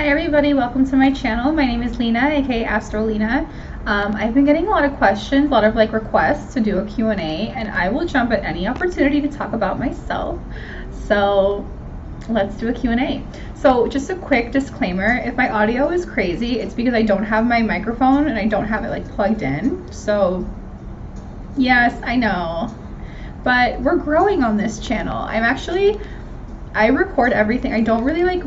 Hi everybody, welcome to my channel. My name is Lena, aka Astrolina. I've been getting a lot of questions, a lot of requests to do a Q&A, and I will jump at any opportunity to talk about myself. So let's do a Q&A. So just a quick disclaimer, if my audio is crazy, it's because I don't have my microphone and I don't have it plugged in. So yes, I know, but we're growing on this channel. I record everything. I don't really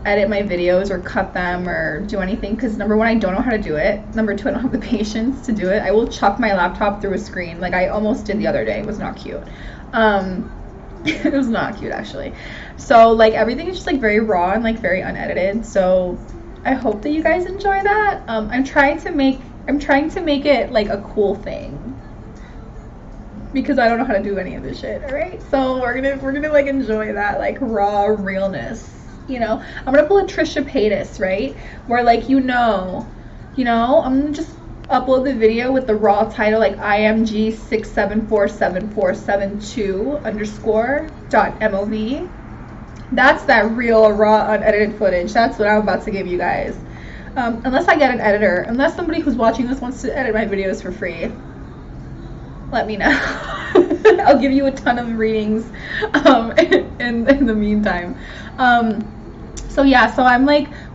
edit my videos or cut them or do anything because number one, I don't know how to do it. Number two, I don't have the patience to do it. I will chuck my laptop through a screen like I almost did the other day. It was not cute. It was not cute actually. So everything is just very raw and very unedited. So I hope that you guys enjoy that. I'm trying to make it a cool thing, because I don't know how to do any of this shit. All right, so we're gonna enjoy that raw realness. I'm gonna pull a Trisha Paytas, right? Where I'm gonna just upload the video with the raw title IMG 6747472_.mov. That's that real raw unedited footage. That's what I'm about to give you guys. Unless I get an editor, unless somebody who's watching this wants to edit my videos for free, let me know. I'll give you a ton of readings in the meantime. So yeah, so I'm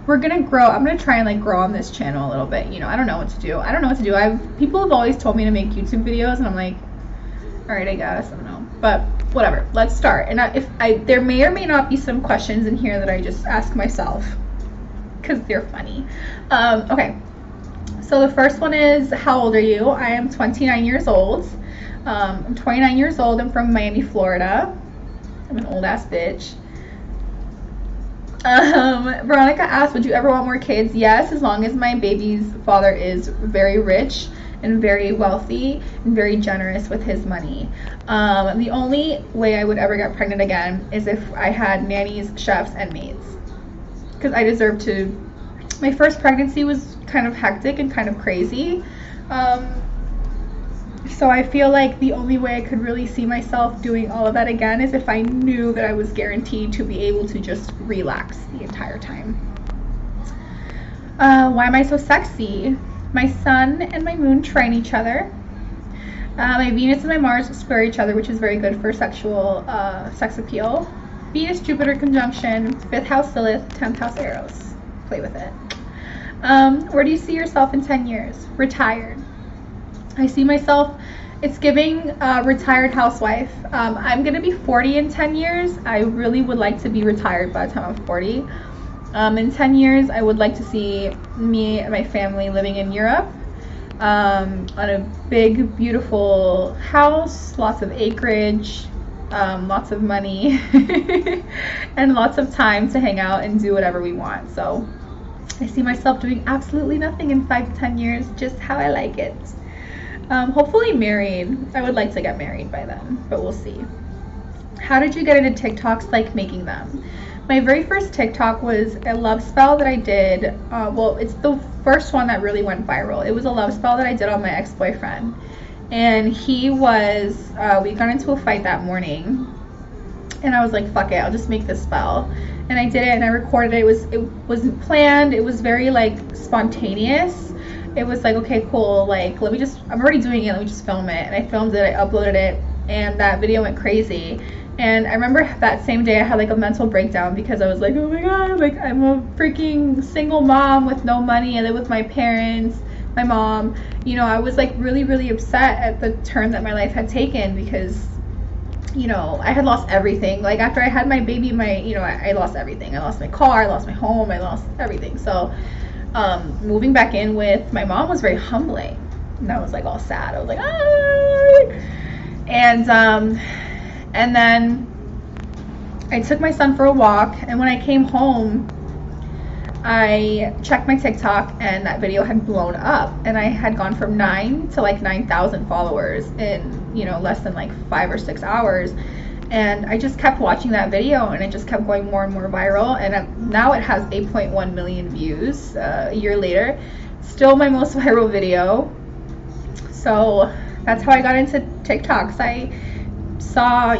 we're gonna grow. I'm gonna try and grow on this channel a little bit. I don't know what to do. People have always told me to make YouTube videos, and I'm like, all right, I guess, I don't know, but whatever. Let's start. And there may or may not be some questions in here that I just ask myself because they're funny. Okay. So the first one is, how old are you? I am 29 years old. I'm 29 years old. I'm from Miami, Florida. I'm an old ass bitch. Veronica asked, would you ever want more kids? Yes, as long as my baby's father is very rich and very wealthy and very generous with his money. The only way I would ever get pregnant again is if I had nannies, chefs, and maids. Because I deserve to. My first pregnancy was kind of hectic and kind of crazy. So I feel like the only way I could really see myself doing all of that again is if I knew that I was guaranteed to be able to just relax the entire time. Why am I so sexy? My sun and my moon trine each other. My Venus and my Mars square each other, which is very good for sexual sex appeal. Venus-Jupiter conjunction, 5th house Lilith, 10th house Eros. Play with it. Where do you see yourself in 10 years? Retired. I see myself, it's giving retired housewife. I'm going to be 40 in 10 years. I really would like to be retired by the time I'm 40. In 10 years, I would like to see me and my family living in Europe on a big, beautiful house, lots of acreage, lots of money, and lots of time to hang out and do whatever we want. So I see myself doing absolutely nothing in 5 to 10 years, just how I like it. Hopefully married. I would like to get married by then, but we'll see. How did you get into TikToks, making them? My very first TikTok was a love spell that I did. Well, it's the first one that really went viral. It was a love spell that I did on my ex-boyfriend. And he was, we got into a fight that morning. And I was like, fuck it, I'll just make this spell. And I did it and I recorded it. It wasn't planned. It was very spontaneous. It was okay, cool, I'm already doing it, let me just film it. And I filmed it, I uploaded it, and that video went crazy. And I remember that same day I had a mental breakdown because I was like, oh my god, I'm a freaking single mom with no money. I live with my parents, my mom. I was really, really upset at the turn that my life had taken because, I had lost everything. After I had my baby, I lost everything. I lost my car, I lost my home, I lost everything. So moving back in with my mom was very humbling, and I was all sad. I was like, ah! And then I took my son for a walk, and when I came home, I checked my TikTok, and that video had blown up, and I had gone from 9 to 9,000 followers in less than 5 or 6 hours. And I just kept watching that video, and it just kept going more and more viral, and now it has 8.1 million views a year later. Still my most viral video. So that's how I got into TikToks. I saw, I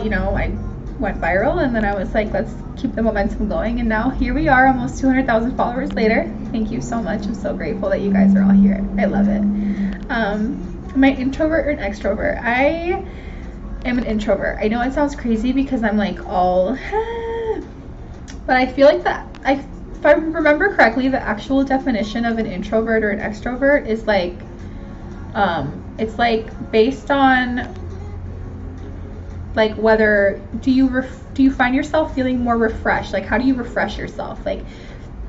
went viral, and then I was like, let's keep the momentum going, and now here we are, almost 200,000 followers later. Thank you so much. I'm so grateful that you guys are all here. I love it. Am I introvert or an extrovert? I am an introvert. I know it sounds crazy because I'm like all but I feel like that if I remember correctly, the actual definition of an introvert or an extrovert is like it's like based on like whether do you find yourself feeling more refreshed? Like, how do you refresh yourself? Like,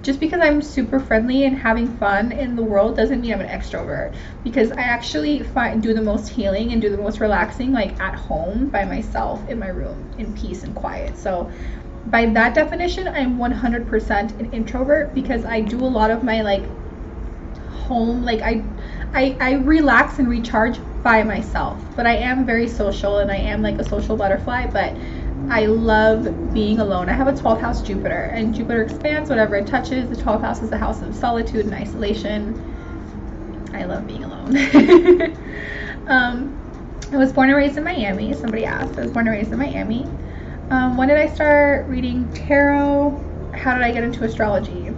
just because I'm super friendly and having fun in the world doesn't mean I'm an extrovert, because I actually do the most healing and do the most relaxing like at home by myself in my room in peace and quiet. So by that definition, I'm 100% an introvert, because I do a lot of my like home, like I relax and recharge by myself. But I am very social, and I am like a social butterfly, but I love being alone. I have a 12th house Jupiter, and Jupiter expands whatever it touches. The 12th house is the house of solitude and isolation. I love being alone. I was born and raised in Miami. Somebody asked. I was born and raised in Miami. When did I start reading tarot? How did I get into astrology?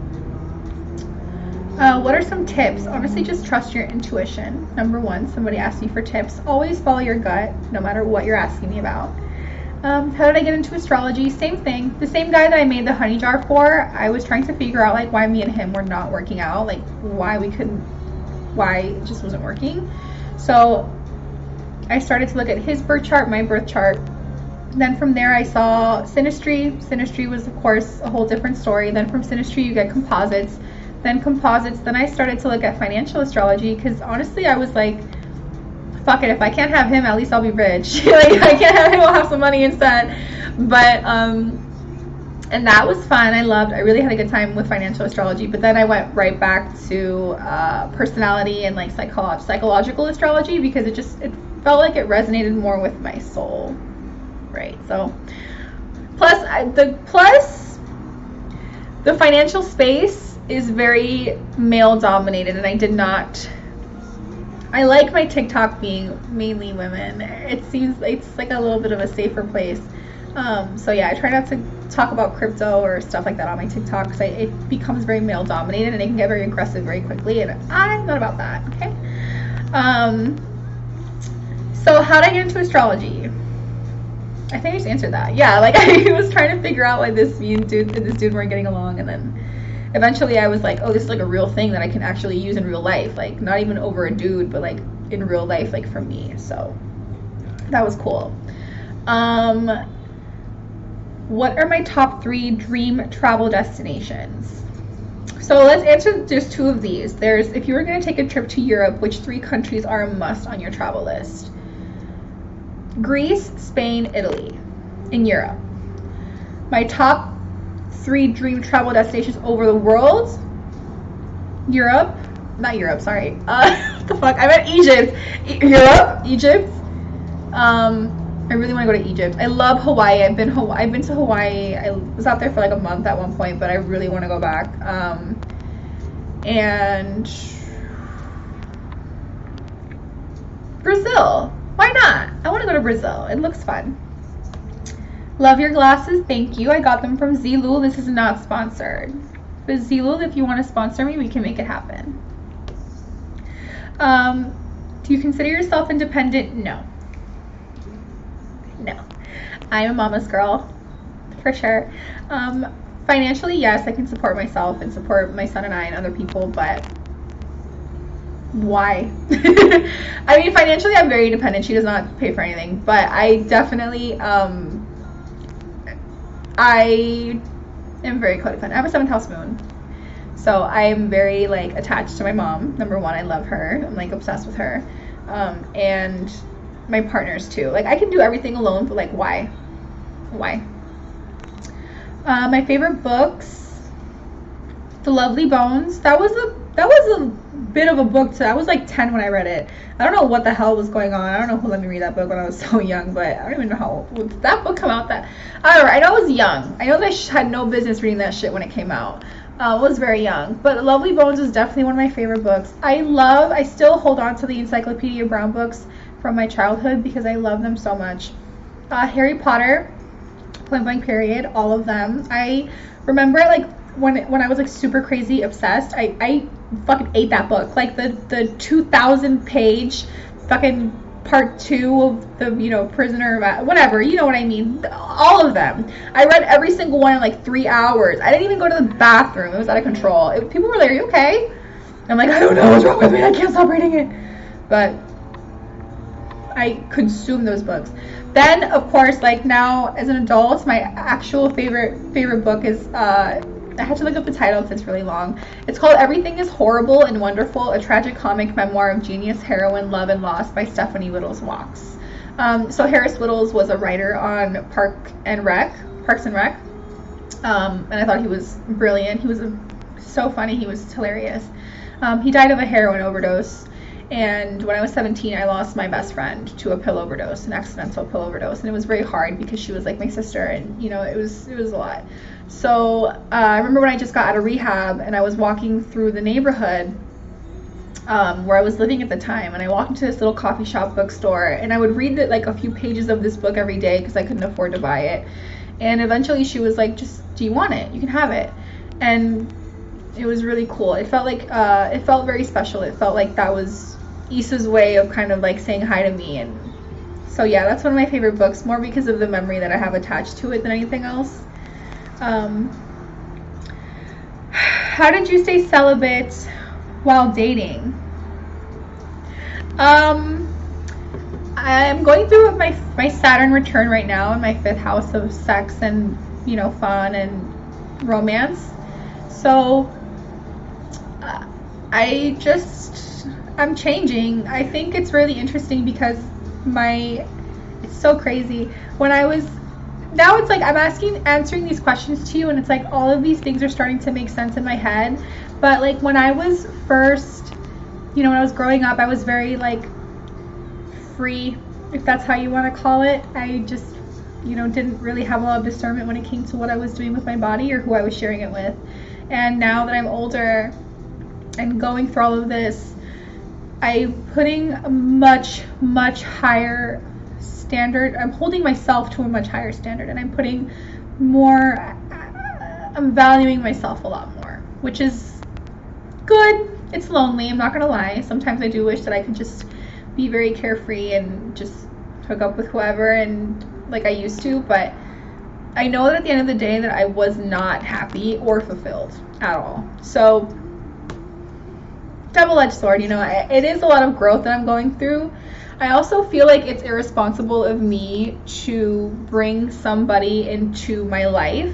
What are some tips? Honestly, just trust your intuition. Number one, somebody asked me for tips. Always follow your gut, no matter what you're asking me about. How did I get into astrology? Same thing. The same guy that I made the honey jar for, I was trying to figure out like why me and him were not working out, like why it just wasn't working. So I started to look at his birth chart, my birth chart. Then from there I saw synastry. Synastry was of course a whole different story. Then from synastry you get composites. Then I started to look at financial astrology, because honestly I was like, fuck it, if I can't have him, at least I'll be rich. Like, I can't have him, I'll have some money instead. But and that was fun. I really had a good time with financial astrology. But then I went right back to personality and like psychological astrology, because it felt like it resonated more with my soul, right? So plus the financial space is very male dominated, and I like my TikTok being mainly women. It seems it's like a little bit of a safer place. So yeah, I try not to talk about crypto or stuff like that on my TikTok, because it becomes very male dominated and it can get very aggressive very quickly, and I'm not about that. Okay. So how did I get into astrology? I think I just answered that. Yeah, like I was trying to figure out why this dude weren't getting along, and then eventually I was like, oh, this is like a real thing that I can actually use in real life, like not even over a dude, but like in real life, like for me. So that was cool. What are my top 3 dream travel destinations? So let's answer just 2 of these. If you were going to take a trip to Europe, which 3 countries are a must on your travel list? Greece, Spain, Italy in Europe. My top 3 dream travel destinations over the world. Not Europe, sorry. What the fuck? I meant Egypt. Europe, Egypt. I really want to go to Egypt. I love Hawaii. I've been to Hawaii. I was out there for like a month at one point, but I really want to go back. And Brazil. Why not? I want to go to Brazil. It looks fun. Love your glasses. Thank you. I got them from Zlul. This is not sponsored. But Zlul, if you want to sponsor me, we can make it happen. Do you consider yourself independent? No. I'm a mama's girl, for sure. Financially, yes, I can support myself and support my son and I and other people, but why? I mean, financially, I'm very independent. She does not pay for anything, but I definitely, I am very codependent. I have a 7th house moon, so I am very like attached to my mom. Number one, I love her. I'm like obsessed with her, and my partners too. Like, I can do everything alone, but like, why? My favorite books, The Lovely Bones. That was a bit of a book. I was like 10 when I read it. I don't know what the hell was going on. I don't know who let me read that book when I was so young, but I don't even know how did that book come out. I know I was young. I know that I had no business reading that shit when it came out. I was very young, but Lovely Bones is definitely one of my favorite books. I still hold on to the Encyclopedia Brown books from my childhood because I love them so much. Harry Potter. Point Blank Period, all of them. I remember like when I was like super crazy obsessed, I fucking ate that book. Like the 2,000 page fucking part 2 of the, you know, Prisoner of whatever, you know what I mean, all of them. I read every single one in like 3 hours. I didn't even go to the bathroom. It was out of control. People were like, are you okay? I'm like, I don't know what's wrong with me, I can't stop reading it. But I consume those books. Then of course, like now as an adult, my actual favorite book is I had to look up the title because it's really long. It's called Everything is Horrible and Wonderful, a tragic comic memoir of genius, heroine, love, and loss by Stephanie Wittels-Walks. So Harris Wittels was a writer on Parks and Rec. And I thought he was brilliant. He was so funny. He was hilarious. He died of a heroin overdose. And when I was 17, I lost my best friend to a pill overdose, an accidental pill overdose. And it was very hard because she was like my sister, and you know, it was a lot. So I remember when I just got out of rehab and I was walking through the neighborhood where I was living at the time, and I walked into this little coffee shop bookstore, and I would read like a few pages of this book every day because I couldn't afford to buy it. And eventually she was like, just, do you want it? You can have it. And it was really cool. It felt like it felt very special. It felt like that was Issa's way of kind of like saying hi to me. And so yeah, that's one of my favorite books, more because of the memory that I have attached to it than anything else. How did you stay celibate while dating? I'm going through my Saturn return right now in my 5th house of sex and, you know, fun and romance. So I'm changing. I think it's really interesting because it's so crazy. Now it's like I'm answering these questions to you, and it's like all of these things are starting to make sense in my head. But like when I was first, you know, when I was growing up, I was very like free, if that's how you want to call it. I just, you know, didn't really have a lot of discernment when it came to what I was doing with my body or who I was sharing it with. And now that I'm older and going through all of this, I'm putting a much higher standard. I'm holding myself to a much higher standard, and I'm valuing myself a lot more, which is good. It's lonely, I'm not gonna lie. Sometimes I do wish that I could just be very carefree and just hook up with whoever and like I used to, but I know that at the end of the day that I was not happy or fulfilled at all. So double-edged sword, you know, it is a lot of growth that I'm going through. I also feel like it's irresponsible of me to bring somebody into my life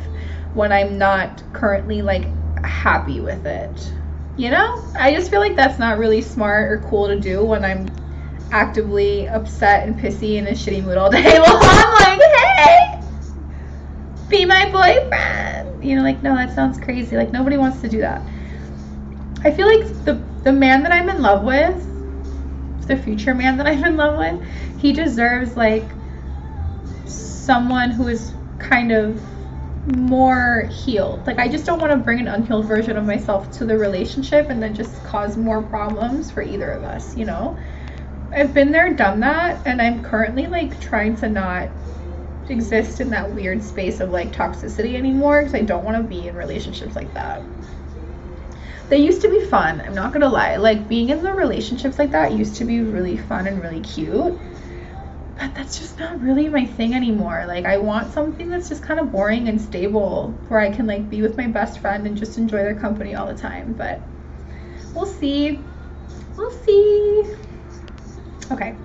when I'm not currently like happy with it. You know, I just feel like that's not really smart or cool to do when I'm actively upset and pissy and in a shitty mood all day long. I'm like, hey, be my boyfriend. You know, like, no, that sounds crazy. Like, nobody wants to do that. I feel like the man that I'm in love with, the future man that I'm in love with, he deserves like someone who is kind of more healed. Like, I just don't want to bring an unhealed version of myself to the relationship and then just cause more problems for either of us, you know? I've been there, done that, and I'm currently like trying to not exist in that weird space of like toxicity anymore, because I don't want to be in relationships like that. They used to be fun, I'm not gonna lie. Like, being in the relationships like that used to be really fun and really cute, but that's just not really my thing anymore. Like, I want something that's just kind of boring and stable, where I can like be with my best friend and just enjoy their company all the time. But we'll see. Okay,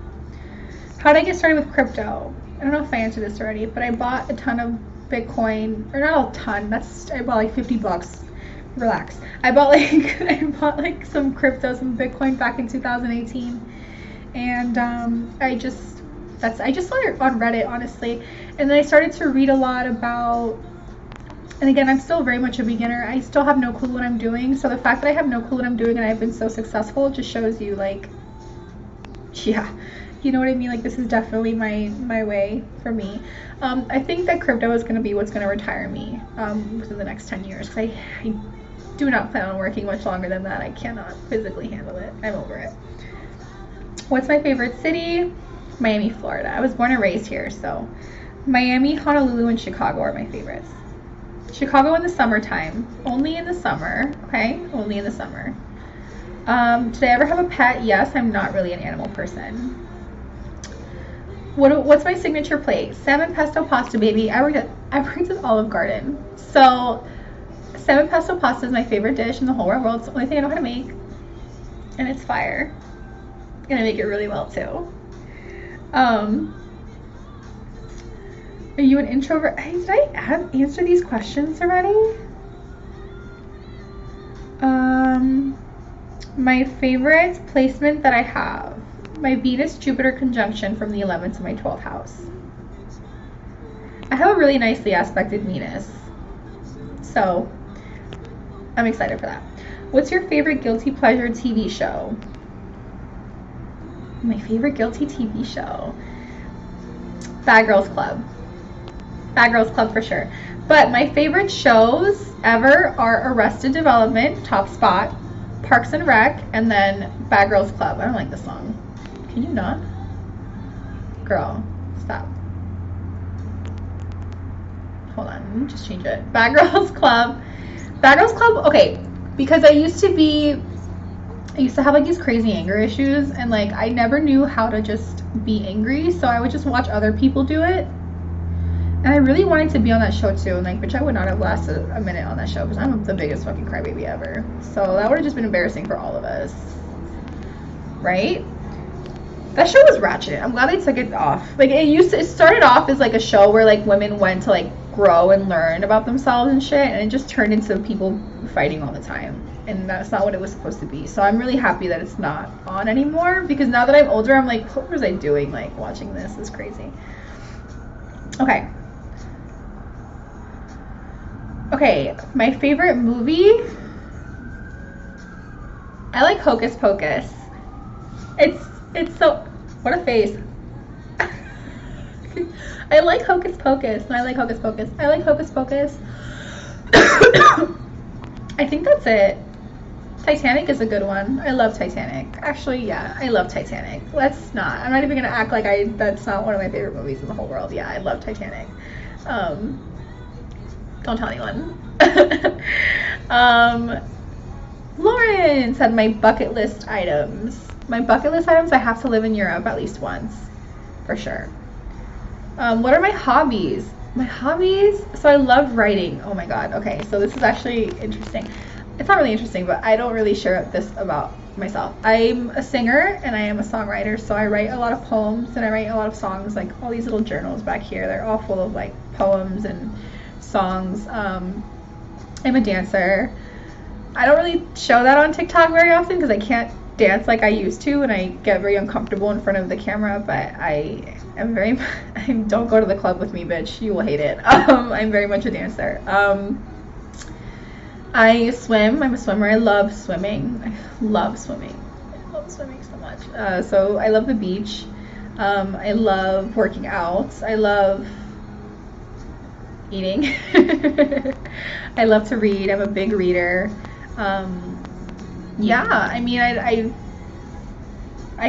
how did I get started with crypto? I don't know if I answered this already, but I bought a ton of Bitcoin, or not a ton, I bought like $50. Relax. I bought like some crypto, some Bitcoin back in 2018, and I just saw it on Reddit, honestly, and then I started to read a lot about. And again, I'm still very much a beginner. I still have no clue what I'm doing. So the fact that I have no clue what I'm doing and I've been so successful just shows you, like, yeah, you know what I mean? Like, this is definitely my way for me. I think that crypto is going to be what's going to retire me within the next 10 years. Because I do not plan on working much longer than that. I cannot physically handle it. I'm over it. What's my favorite city? Miami, Florida. I was born and raised here, so Miami, Honolulu, and Chicago are my favorites. Chicago in the summertime. Only in the summer, okay? Only in the summer. Did I ever have a pet? Yes, I'm not really an animal person. What's my signature plate? Salmon pesto pasta, baby. I worked at Olive Garden. So, salmon pesto pasta is my favorite dish in the whole wide world. It's the only thing I know how to make. And it's fire. And I make it really well, too. Are you an introvert? Hey, did I answer these questions already? My favorite placement that I have. My Venus-Jupiter conjunction from the 11th to my 12th house. I have a really nicely aspected Venus. So, I'm excited for that. What's your favorite guilty pleasure TV show? My favorite guilty TV show? Bad Girls Club. Bad Girls Club for sure. But my favorite shows ever are Arrested Development, top spot, Parks and Rec, and then Bad Girls Club. I don't like this song. Can you not? Girl, stop. Hold on, let me just change it. Bad Girls Club. Bad Girls Club, okay, because I used to have like these crazy anger issues, and like I never knew how to just be angry, so I would just watch other people do it. And I really wanted to be on that show too, and like, bitch, I would not have lasted a minute on that show because I'm the biggest fucking crybaby ever. So that would have just been embarrassing for all of us, right? That show was ratchet. I'm glad they took it off. Like it started off as like a show where like women went to like grow and learn about themselves and shit, and it just turned into people fighting all the time. And that's not what it was supposed to be. So I'm really happy that it's not on anymore, because now that I'm older, I'm like, what was I doing like watching this? It's crazy. Okay, my favorite movie, I like Hocus Pocus. It's so, what a face. I like Hocus Pocus. No, I like Hocus Pocus. I like Hocus Pocus. I think that's it. Titanic is a good one. I love Titanic. Actually, yeah, I love Titanic. I'm not even gonna act like that's not one of my favorite movies in the whole world. Yeah, I love Titanic. Don't tell anyone. Lauren said my bucket list items. My bucket list items, I have to live in Europe at least once, for sure. What are my hobbies? My hobbies? So I love writing. Oh my god. Okay, so this is actually interesting. It's not really interesting, but I don't really share this about myself. I'm a singer and I am a songwriter, so I write a lot of poems and I write a lot of songs, like all these little journals back here. They're all full of like poems and songs. I'm a dancer. I don't really show that on TikTok very often because I can't dance like I used to, and I get very uncomfortable in front of the camera, but I don't go to the club with me, bitch. You will hate it. I'm very much a dancer. I swim. I'm a swimmer. I love swimming. I love swimming so much. So I love the beach. I love working out. I love eating. I love to read. I'm a big reader. Yeah, I mean, I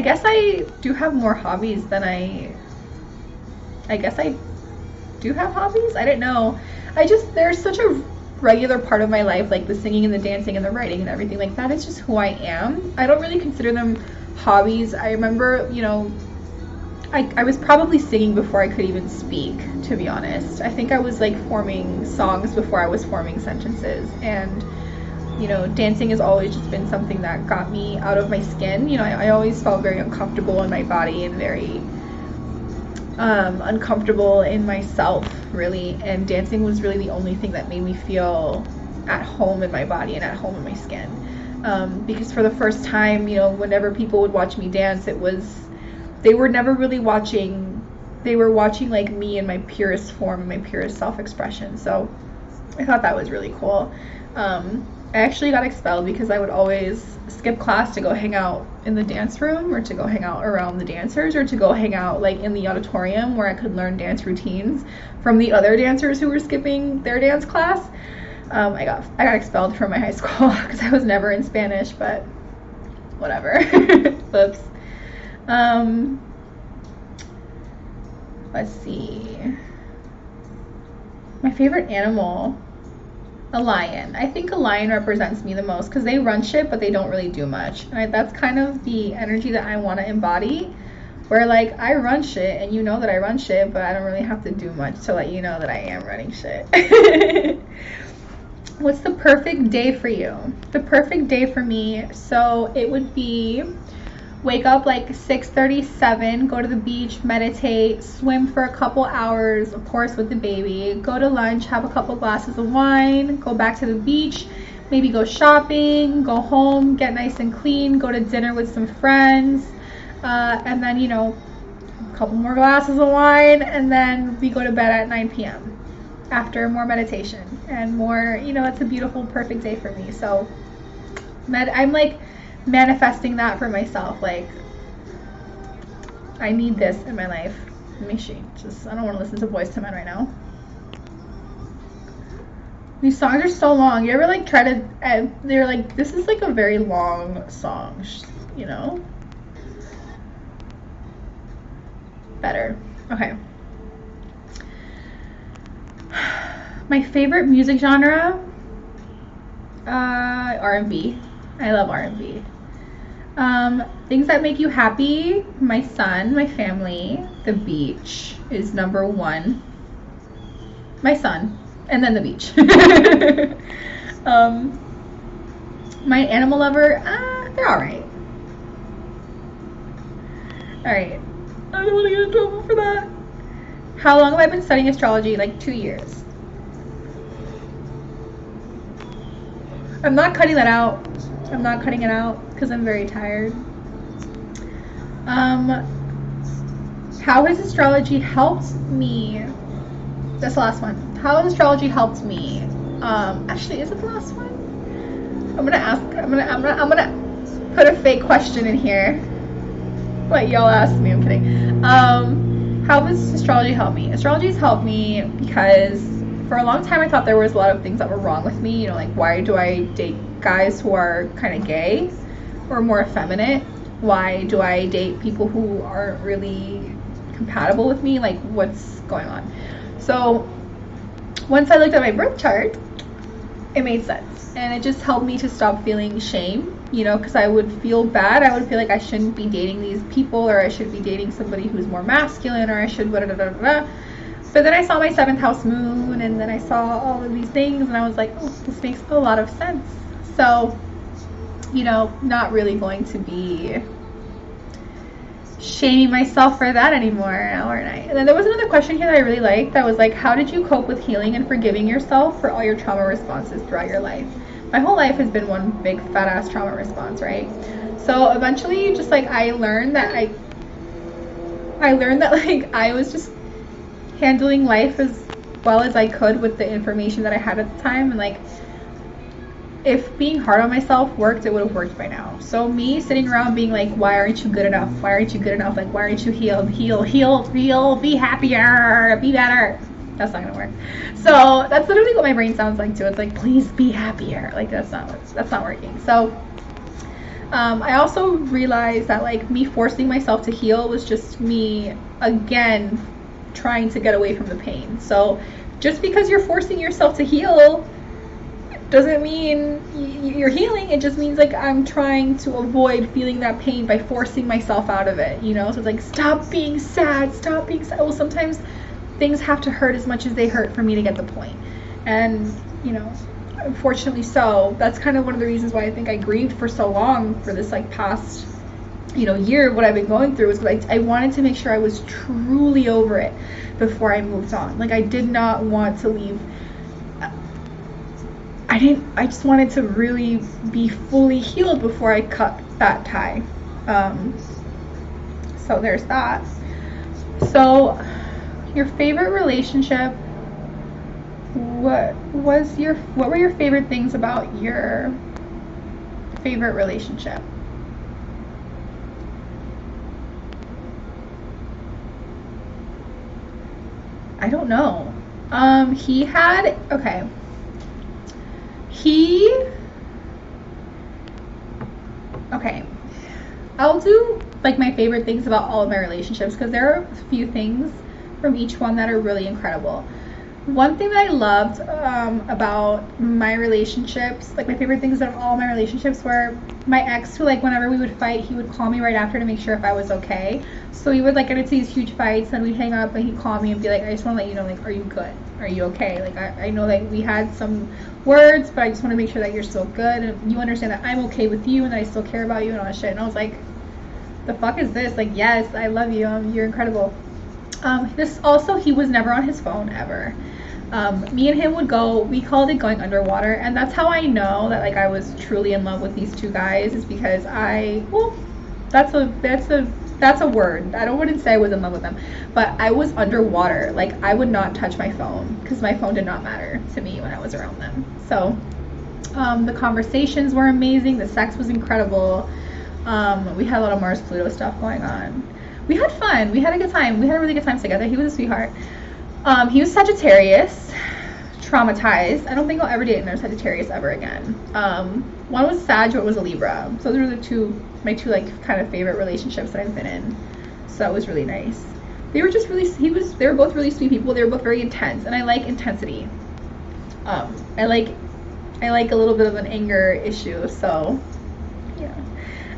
guess I do have more hobbies than I guess I do have hobbies. I don't know. They're such a regular part of my life, like the singing and the dancing and the writing and everything. Like, that is just who I am. I don't really consider them hobbies. I remember, I was probably singing before I could even speak, to be honest. I think I was like forming songs before I was forming sentences, and dancing has always just been something that got me out of my skin. I always felt very uncomfortable in my body and very uncomfortable in myself, really, and dancing was really the only thing that made me feel at home in my body and at home in my skin. Because for the first time, whenever people would watch me dance, they were never really watching, they were watching like me in my purest form and my purest self-expression. So I thought that was really cool. I actually got expelled because I would always skip class to go hang out in the dance room, or to go hang out around the dancers, or to go hang out like in the auditorium where I could learn dance routines from the other dancers who were skipping their dance class. I got expelled from my high school because I was never in Spanish, but whatever. Whoops. Let's see. My favorite animal, a lion. I think a lion represents me the most because they run shit, but they don't really do much. And that's kind of the energy that I want to embody. Where like I run shit and you know that I run shit, but I don't really have to do much to let you know that I am running shit. What's the perfect day for you? The perfect day for me, so it would be wake up like 6:37, go to the beach, meditate, swim for a couple hours, of course with the baby, go to lunch, have a couple glasses of wine, go back to the beach, maybe go shopping, go home, get nice and clean, go to dinner with some friends, and then, you know, a couple more glasses of wine, and then we go to bed at 9 p.m. after more meditation and more, you know, it's a beautiful, perfect day for me. So I'm like manifesting that for myself. Like, I need this in my life. Let me see. I don't want to listen to Boyz II Men right now. These songs are so long. You ever like try to, they're like, this is like a very long song, you know? Better. Okay. My favorite music genre, R&B. I love R&B. Things that make you happy, my son, my family, the beach is number one. My son, and then the beach. My animal lover, they're alright. Alright. I don't want to get in trouble for that. How long have I been studying astrology? Like 2 years. I'm not cutting that out. I'm not cutting it out because I'm very tired. How has astrology helped me? That's the last one. How has astrology helped me? Actually, is it the last one? I'm gonna put a fake question in here. What y'all asked me, I'm kidding. How has astrology helped me? Astrology's helped me because for a long time I thought there was a lot of things that were wrong with me. You know, like, why do I date guys who are kind of gay or more effeminate? Why do I date people who aren't really compatible with me? Like, what's going on? So once I looked at my birth chart, it made sense. And it just helped me to stop feeling shame, you know, because I would feel bad. I would feel like I shouldn't be dating these people, or I should be dating somebody who's more masculine, or I should blah, blah, blah, blah. But then I saw my 7th house moon, and then I saw all of these things, and I was like, oh, this makes a lot of sense. So, you know, not really going to be shaming myself for that anymore, aren't I? And then there was another question here that I really liked that was like, how did you cope with healing and forgiving yourself for all your trauma responses throughout your life? My whole life has been one big fat ass trauma response, right? So eventually, just like I learned that like I was just handling life as well as I could with the information that I had at the time, and like if being hard on myself worked, it would have worked by now. So me sitting around being like, why aren't you good enough? Why aren't you good enough? Like, why aren't you healed? Heal, be happier, be better. That's not gonna work. So that's literally what my brain sounds like too. It's like, please be happier. Like, that's not working. So I also realized that like me forcing myself to heal was just me again trying to get away from the pain. So just because you're forcing yourself to heal doesn't mean you're healing. It just means like I'm trying to avoid feeling that pain by forcing myself out of it, you know? So it's like, stop being sad. Well, sometimes things have to hurt as much as they hurt for me to get the point. And, you know, unfortunately so, that's kind of one of the reasons why I think I grieved for so long for this like past, you know, year. What I've been going through is because I wanted to make sure I was truly over it before I moved on. Like, I did not want to leave. I just wanted to really be fully healed before I cut that tie. So there's that. So your favorite relationship, what were your favorite things about your favorite relationship? I don't know. Okay, I'll do like my favorite things about all of my relationships because there are a few things from each one that are really incredible. One thing that I loved about my relationships, like my favorite things out of all my relationships, were my ex, who like whenever we would fight, he would call me right after to make sure if I was okay. So we would like get into these huge fights, and we'd hang up, and he'd call me and be like, I just want to let you know, like, are you good? Are you okay? Like, I know that we had some words, but I just want to make sure that you're still good, and you understand that I'm okay with you, and that I still care about you, and all that shit. And I was like, the fuck is this? Like, yes, I love you. You're incredible. This also, he was never on his phone ever. Me and him would go, we called it going underwater, and that's how I know that like I was truly in love with these two guys, is because that's a word. I wouldn't say I was in love with them, but I was underwater. Like, I would not touch my phone because my phone did not matter to me when I was around them. So the conversations were amazing. The sex was incredible. We had a lot of Mars Pluto stuff going on. We had fun. We had a good time. We had a really good time together. He was a sweetheart. He was Sagittarius, traumatized. I don't think I'll ever date another Sagittarius ever again. One was Sag, one was a Libra. So those were my two like kind of favorite relationships that I've been in. So that was really nice. They were just really, they were both really sweet people. They were both very intense, and I like intensity. I like a little bit of an anger issue, so yeah,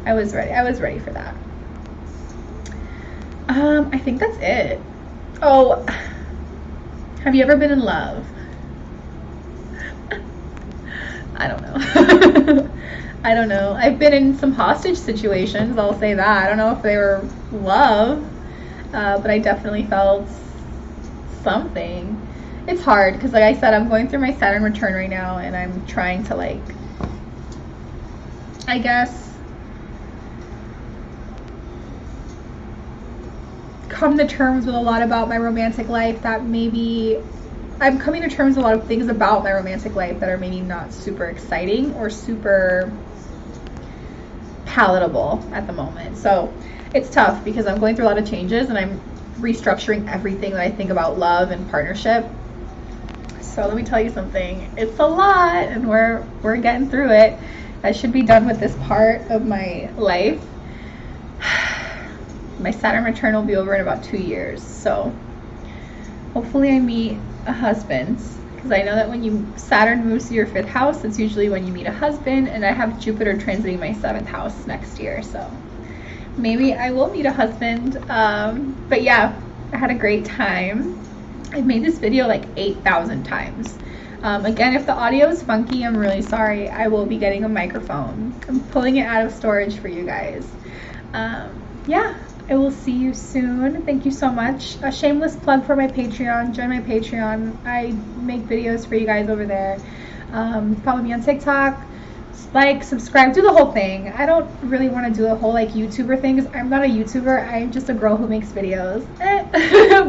I was ready for that. I think that's it. Oh, have you ever been in love? I don't know. I don't know. I've been in some hostage situations, I'll say that. I don't know if they were love, but I definitely felt something. It's hard because, like I said, I'm going through my Saturn return right now, and I'm trying to, like, I guess, come to terms with a lot about my romantic life that maybe I'm coming to terms with a lot of things about my romantic life that are maybe not super exciting or super palatable at the moment. So it's tough because I'm going through a lot of changes, and I'm restructuring everything that I think about love and partnership. So let me tell you something. It's a lot, and we're getting through it. I should be done with this part of my life. My Saturn return will be over in about 2 years, so hopefully I meet a husband, because I know that when Saturn moves to your 5th house, it's usually when you meet a husband, and I have Jupiter transiting my 7th house next year, so maybe I will meet a husband. But yeah, I had a great time. I've made this video like 8,000 times. Again, if the audio is funky, I'm really sorry. I will be getting a microphone. I'm pulling it out of storage for you guys. Yeah, I will see you soon. Thank you so much. A shameless plug for my Patreon. Join my Patreon. I make videos for you guys over there. Follow me on TikTok. Like, subscribe, do the whole thing. I don't really want to do the whole like YouTuber thing, because I'm not a YouTuber. I'm just a girl who makes videos.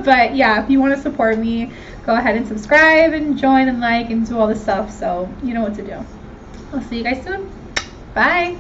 But yeah, if you want to support me, go ahead and subscribe and join and like and do all this stuff. So you know what to do. I'll see you guys soon. Bye.